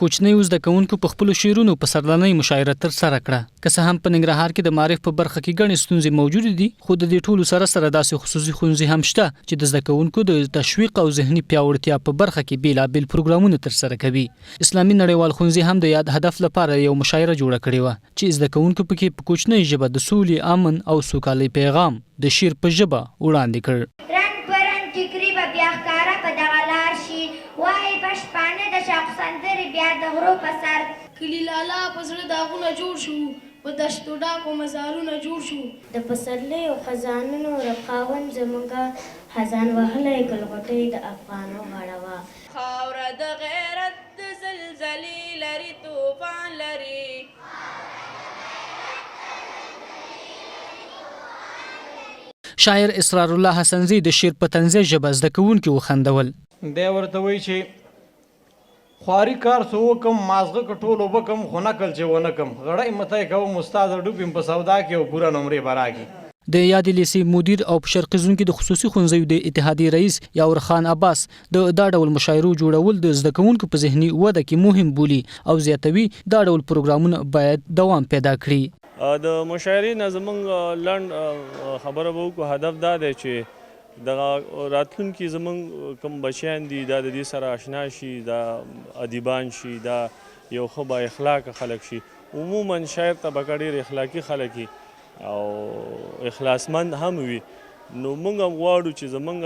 کوچنی اوس د کوونکو په خپل شعرونو په سرلنۍ مشاعره تر سره کړه که څه هم په ننګرهار کې د معرف په برخه کې ګڼې ستونزې موجود دي خو د دې ټولو سره داسې خصوصي ښوونځي هم شته چې د زده کوونکو د تشویق او ذهني پیاوړتیا په برخه کې بیلابیل پروګرامونه تر سره کوي. اسلامي نړیوال ښوونځي هم د یاد هدف لپاره یو مشاعره جوړه کړې و چې زده کوونکو پکې په کوچنۍ ژبه د سولې، امن او سوکالۍ پیغام د شعر په ژبه وړاندې کړ. بیا د غرو په سر کلی لالا په زړه داغونه جوړ شو په دشتو ډاکو مزارونه جوړ شو د پسرلیو خزانونو رخاون زمونږه خزان وهلی ګلغوټۍ د افغانو غاړه وه. خاوره د غیرت د زلزلې لري طوفان لري. شاعر اسرار الله حسنزي د شعر په طنزیه ژبه زده کوونکي وخندول. دی ورته وایي چې خواري کار څه وکم مازغه کټولو بکم خو نکل چې ونه کم غړی متی کوم استاد ډوبیم په سودا کې او پوره نمرې به راکړي. د یادې لیسې مدیر او په شرقي زون کې د خصوصي ښوونځیو د اتحادیې رئیس یاور خان عباس دا ډول مشاعرو جوړول د زده کوونکو په ذهني وده کې مهم بولي او زیاتوي دا ډول پروګرامونه باید دوام پیدا کړي. د مشاعرې نه زموږ لنډ خبره به وکړو هدف دا دی چې د راتلونکي زموږ کوم بچیان دي دا د دې سره اشنا شي، دا ادیبان شي، دا یو ښه با اخلاقه خلک شي. عموما شاعر طبقه ډېر اخلاقي خلک او اخلاصمند هم وي. نو موږ هم غواړو چې زموږ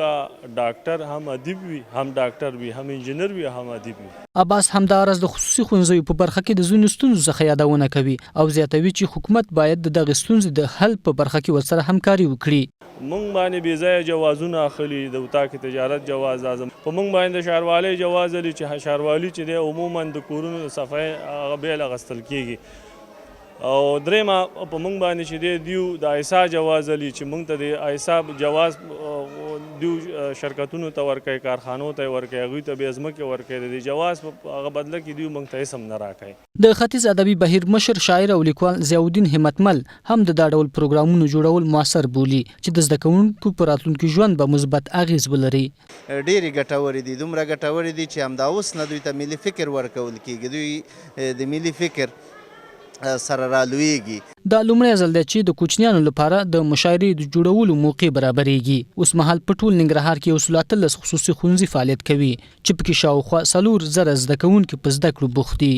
ډاکټر هم ادیب وي، هم ډاکټر وي، هم انجینر وي، هم ادیب وي. عباس همداراز د خصوصي ښوونځیو په برخه کې د ځینو ستونزو څخه یادونه کوي او زیاتوي چې حکومت باید د دغې ستونزې د حل په برخه کې ورسره همکاري وکړي. موږ باندې بې ځایه جوازونه اخلي، د اتاق تجارت جواز لازم په موږ باندې د ښاروالۍ جواز لري چې ښاروالي چې دی عموما د کورونو د صفایي هغه بیل اخیستل کېږي. او درېیمه په موږ باندې چې دی دیو د ایسا جواز لري چې موږ ته د ایسا جواز دیو شرکتونو ته ورکوي، کارخانو ته ورکوي، هغوی ته بیا ځمکې ورکوي. د جواز په هغه بدله کې دیو موږ ته هېڅ هم نه راکوي. د ختیځ ادبي بهیر مشر شاعر او لیکوال ضیاءالدین همتمل هم د دا ډول پروګرامونو جوړول موثر بولي چې د زده کوونکو په راتلونکي ژوند به مثبت اغېز ولري. ډېرې ګټورې دي، دومره ګټورې دي چې همدا اوس نه دوی ته ملي فکر ورکول کېږي، دوی د ملي فکر سره رالویږي. دا لومړی ځل دی چې د کوچنیانو لپاره د مشاعرې د جوړولو موقع برابرېږي. اوس مهال په ټول ننګرهار کې 113 خصوصي ښوونځي فعالیت کوي چې پکې شاوخوا 4,000 زده کوونکي په زده کړو بوخت دي.